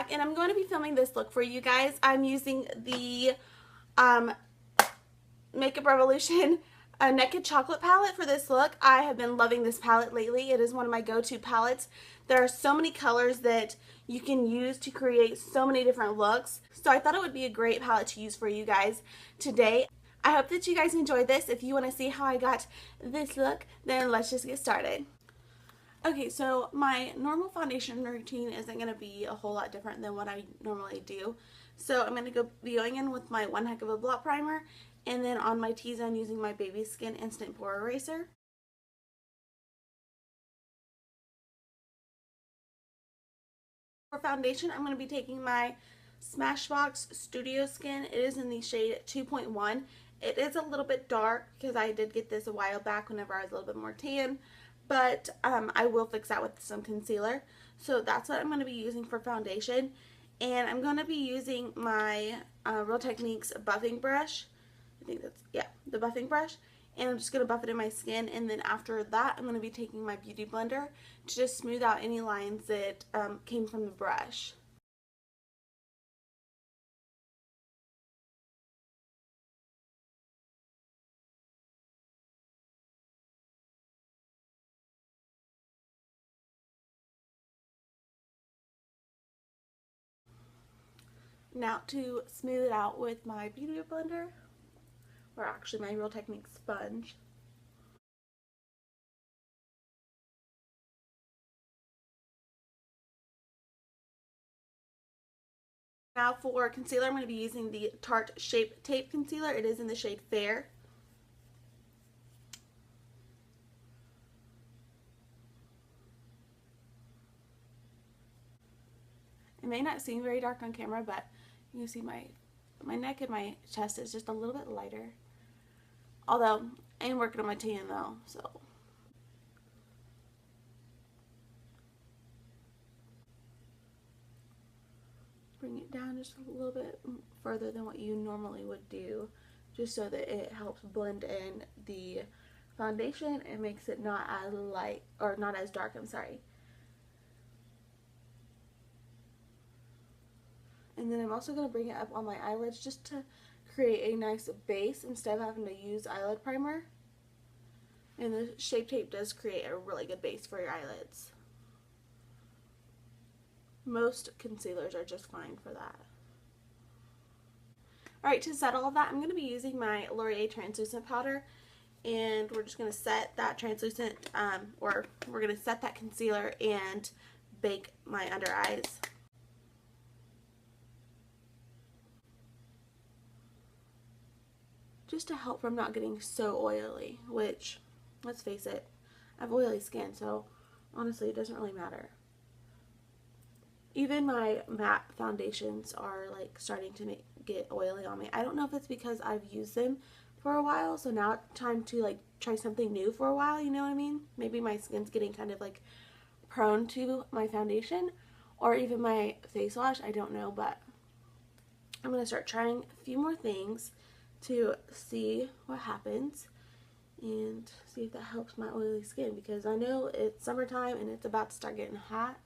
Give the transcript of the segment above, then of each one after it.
back, and I'm going to be filming this look for you guys. I'm using the Makeup Revolution Naked Chocolate palette for this look. I have been loving this palette lately. It is one of my go-to palettes. There are so many colors that you can use to create so many different looks. So I thought it would be a great palette to use for you guys today. I hope that you guys enjoyed this. If you want to see how I got this look, then let's just get started. Okay, so my normal foundation routine isn't going to be a whole lot different than what I normally do. So I'm going to be going in with my One Heck of a Blot Primer, and then on my T-zone using my Baby Skin Instant Pore Eraser. For foundation, I'm going to be taking my Smashbox Studio Skin. It is in the shade 2.1. It is a little bit dark because I did get this a while back whenever I was a little bit more tan. But I will fix that with some concealer. So that's what I'm going to be using for foundation. And I'm going to be using my Real Techniques buffing brush. I think that's, yeah, the buffing brush. And I'm just going to buff it in my skin. And then after that, I'm going to be taking my Beauty Blender to just smooth out any lines that came from the brush. Now to smooth it out with my Beauty Blender, or actually my Real Techniques sponge. Now for concealer, I'm going to be using the Tarte Shape Tape Concealer. It is in the shade Fair. It may not seem very dark on camera, but you can see my neck and my chest is just a little bit lighter. Although, I am working on my tan though, so. Bring it down just a little bit further than what you normally would do, just so that it helps blend in the foundation and makes it not as light, or not as dark, I'm sorry. And then I'm also going to bring it up on my eyelids just to create a nice base instead of having to use eyelid primer. And the Shape Tape does create a really good base for your eyelids. Most concealers are just fine for that. Alright, to set all of that, I'm going to be using my Laurier translucent powder. And we're just going to set that translucent, or we're going to set that concealer and bake my under eyes. Just to help from not getting so oily, which, let's face it, I have oily skin, so honestly it doesn't really matter. Even my matte foundations are like starting to get oily on me. I don't know if it's because I've used them for a while, so now it's time to like try something new for a while, you know what I mean? Maybe my skin's getting kind of like prone to my foundation, or even my face wash, I don't know, but I'm going to start trying a few more things to see what happens and see if that helps my oily skin, because I know it's summertime and it's about to start getting hot,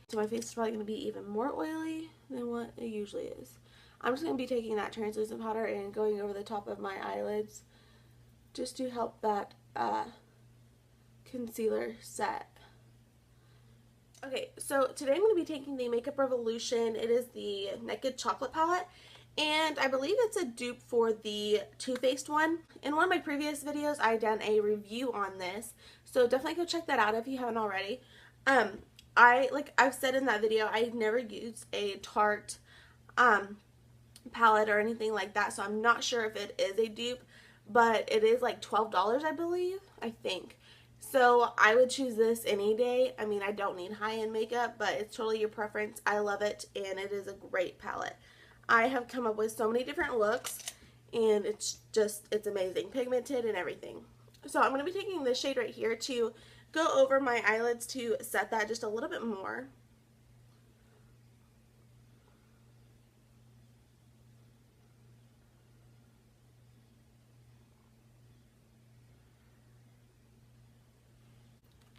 so my face is probably going to be even more oily than what it usually is. I'm just going to be taking that translucent powder and going over the top of my eyelids just to help that concealer set. Okay, so today I'm going to be taking the Makeup Revolution. It is the Naked Chocolate palette. And I believe it's a dupe for the Too Faced one. In one of my previous videos, I done a review on this, so definitely go check that out if you haven't already. Like I've said in that video, I've never used a Tarte palette or anything like that, so I'm not sure if it is a dupe, but it is like $12, I believe, I think. So I would choose this any day. I mean, I don't need high-end makeup, but it's totally your preference. I love it, and it is a great palette. I have come up with so many different looks, and it's amazing, pigmented and everything. So I'm going to be taking this shade right here to go over my eyelids to set that just a little bit more.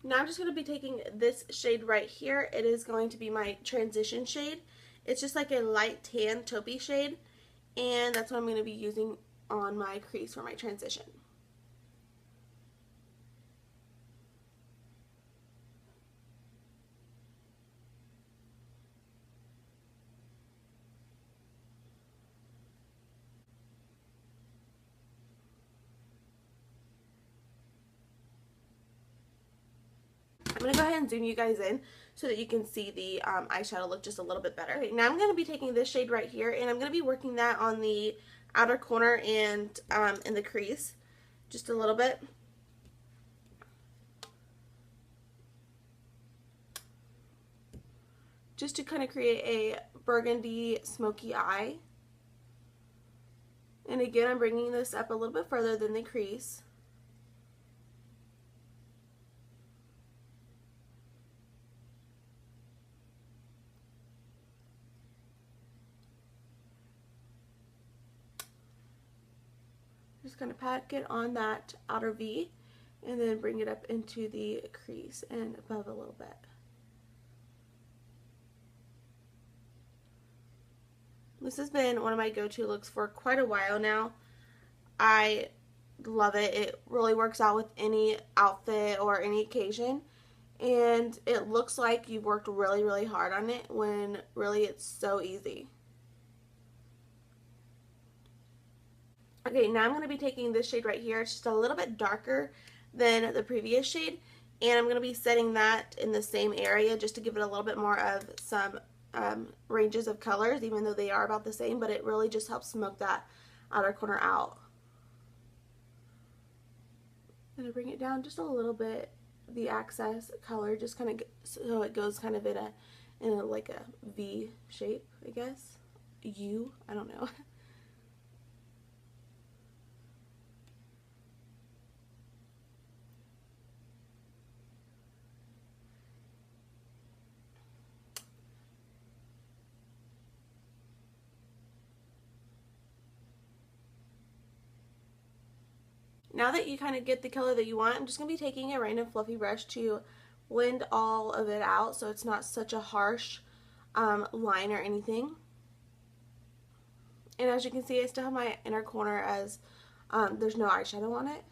Now I'm just going to be taking this shade right here. It is going to be my transition shade, It's just like a light tan taupey shade, and that's what I'm going to be using on my crease for my transition. I'm going to go ahead and zoom you guys in so that you can see the eyeshadow look just a little bit better. Okay, now I'm going to be taking this shade right here, and I'm going to be working that on the outer corner and in the crease just a little bit. Just to kind of create a burgundy smoky eye. And again, I'm bringing this up a little bit further than the crease. Just kind of pack it on that outer V and then bring it up into the crease and above a little bit. This has been one of my go-to looks for quite a while now. I love it. It really works out with any outfit or any occasion. And it looks like you've worked really, really hard on it when really it's so easy. Okay, now I'm going to be taking this shade right here. It's just a little bit darker than the previous shade. And I'm going to be setting that in the same area just to give it a little bit more of some ranges of colors, even though they are about the same. But it really just helps smoke that outer corner out. I'm going to bring it down just a little bit, the access color, just kind of so it goes kind of in a like a V shape, I guess. U, I don't know. Now that you kind of get the color that you want, I'm just going to be taking a random fluffy brush to blend all of it out so it's not such a harsh line or anything. And as you can see, I still have my inner corner as there's no eyeshadow on it.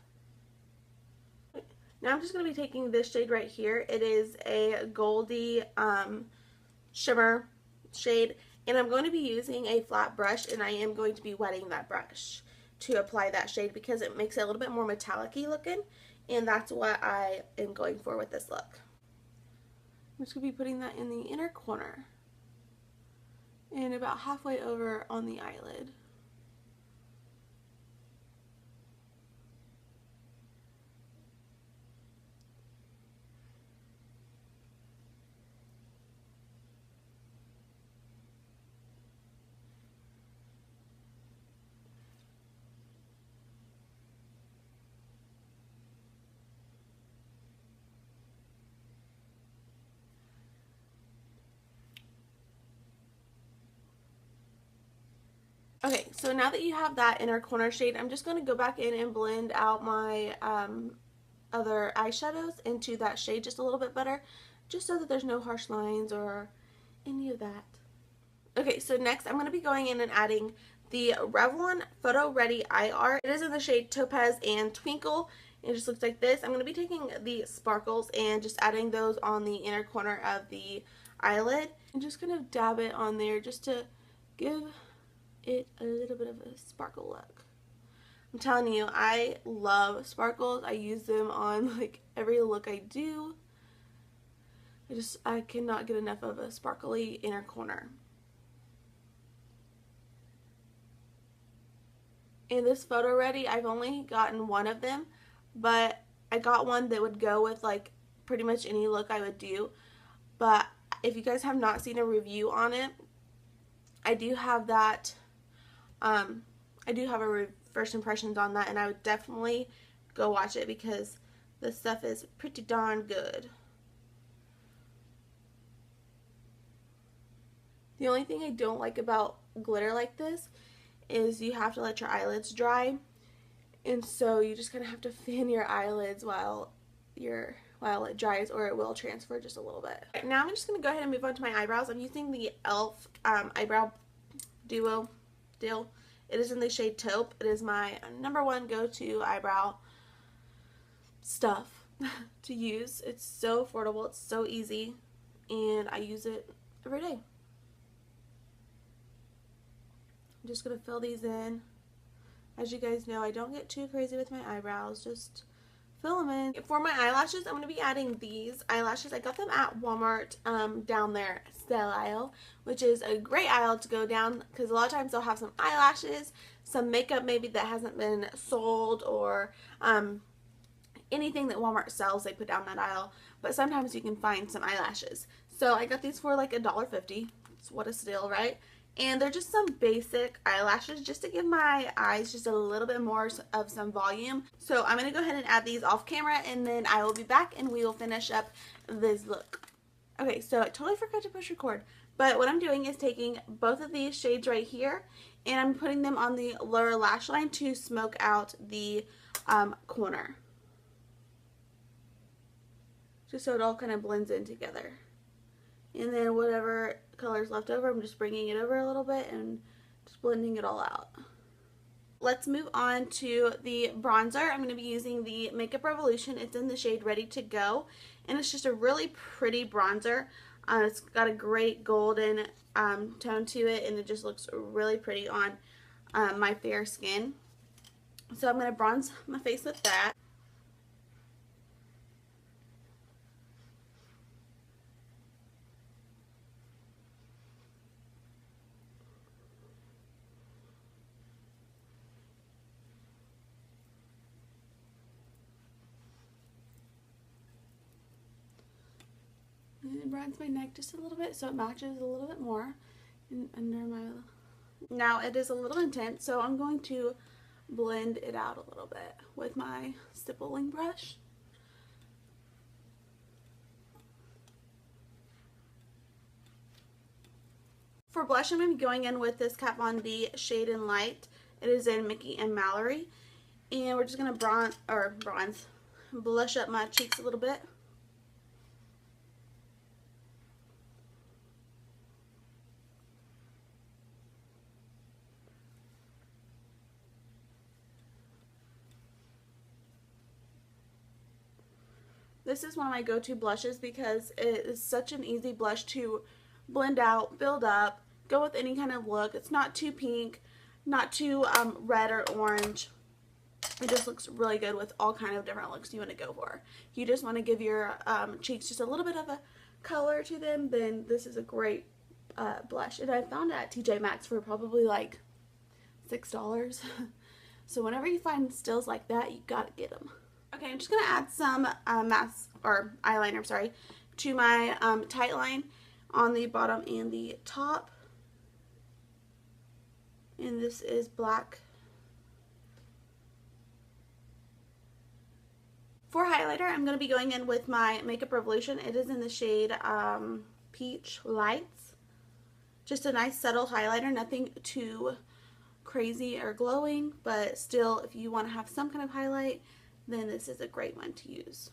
Now I'm just going to be taking this shade right here. It is a goldy shimmer shade, and I'm going to be using a flat brush, and I am going to be wetting that brush to apply that shade because it makes it a little bit more metallic-y looking, and that's what I am going for with this look. I'm just going to be putting that in the inner corner and about halfway over on the eyelid. Okay, so now that you have that inner corner shade, I'm just going to go back in and blend out my other eyeshadows into that shade just a little bit better, just so that there's no harsh lines or any of that. Okay, so next I'm going to be going in and adding the Revlon Photo Ready Eye Art. It is in the shade Topaz and Twinkle. It just looks like this. I'm going to be taking the sparkles and just adding those on the inner corner of the eyelid and just kind of dab it on there just to give it a little bit of a sparkle look. I'm telling you, I love sparkles. I use them on like every look I do. I cannot get enough of a sparkly inner corner. In this Photo Ready, I've only gotten one of them, but I got one that would go with like pretty much any look I would do. But if you guys have not seen a review on it, I do have that. I do have a first impressions on that, and I would definitely go watch it because this stuff is pretty darn good. The only thing I don't like about glitter like this is you have to let your eyelids dry, and so you just kind of have to fan your eyelids while while it dries, or it will transfer just a little bit. Right, now I'm just going to go ahead and move on to my eyebrows. I'm using the e.l.f. Eyebrow Duo Deal. It is in the shade Taupe. It is my #1 go-to eyebrow stuff to use. It's so affordable. It's so easy. And I use it every day. I'm just going to fill these in. As you guys know, I don't get too crazy with my eyebrows. Just fill them in. For my eyelashes, I'm going to be adding these eyelashes. I got them at Walmart down their sale aisle, which is a great aisle to go down because a lot of times they'll have some eyelashes, some makeup maybe that hasn't been sold, or anything that Walmart sells they put down that aisle. But sometimes you can find some eyelashes. So I got these for like $1.50. It's what a steal, right? And they're just some basic eyelashes just to give my eyes just a little bit more of some volume. So I'm going to go ahead and add these off camera, and then I will be back and we will finish up this look. Okay, so I totally forgot to push record. But what I'm doing is taking both of these shades right here, and I'm putting them on the lower lash line to smoke out the corner. Just so it all kind of blends in together. And then whatever color's left over, I'm just bringing it over a little bit and just blending it all out. Let's move on to the bronzer. I'm going to be using the Makeup Revolution. It's in the shade Ready to Go, and it's just a really pretty bronzer. It's got a great golden tone to it, and it just looks really pretty on my fair skin. So I'm going to bronze my face with that. And bronze my neck just a little bit so it matches a little bit more under my... Now it is a little intense, so I'm going to blend it out a little bit with my stippling brush. For blush, I'm going to be going in with this Kat Von D Shade and Light. It is in Mickey and Mallory. And we're just going to blush up my cheeks a little bit. This is one of my go-to blushes because it is such an easy blush to blend out, build up, go with any kind of look. It's not too pink, not too red or orange. It just looks really good with all kind of different looks you want to go for. If you just want to give your cheeks just a little bit of a color to them, then this is a great blush. And I found it at TJ Maxx for probably like $6. So whenever you find stills like that, you gotta get them. Okay, I'm just going to add some eyeliner, to my tight line on the bottom and the top. And this is black. For highlighter, I'm going to be going in with my Makeup Revolution. It is in the shade Peach Lights. Just a nice subtle highlighter, nothing too crazy or glowing, but still, if you want to have some kind of highlight, then this is a great one to use.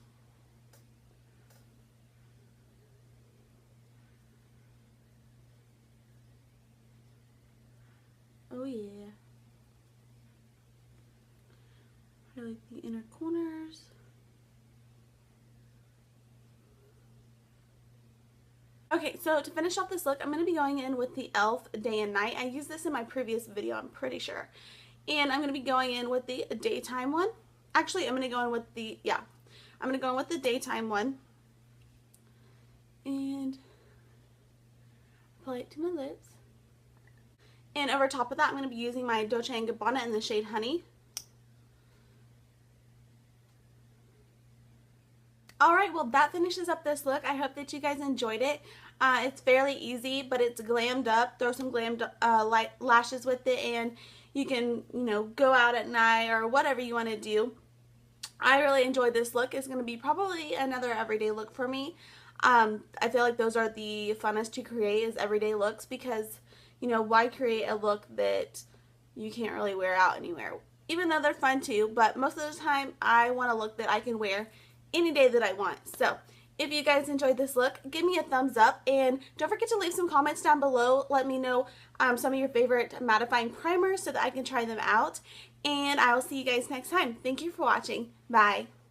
Oh yeah. Highlight the inner corners. Okay, so to finish off this look, I'm going to be going in with the e.l.f. Day and Night. I used this in my previous video, I'm pretty sure. And I'm going to be going in with the daytime one. Actually, I'm going to go in with the, I'm going to go in with the daytime one. And apply it to my lips. And over top of that, I'm going to be using my Dolce & Gabbana in the shade Honey. Alright, well that finishes up this look. I hope that you guys enjoyed it. It's fairly easy, but it's glammed up. Throw some glammed light lashes with it, and you can, go out at night or whatever you want to do. I really enjoyed this look. It's going to be probably another everyday look for me. I feel like those are the funnest to create, is everyday looks, because, why create a look that you can't really wear out anywhere? Even though they're fun too, but most of the time I want a look that I can wear any day that I want. So if you guys enjoyed this look, give me a thumbs up, and don't forget to leave some comments down below. Let me know some of your favorite mattifying primers so that I can try them out, and I will see you guys next time. Thank you for watching. Bye.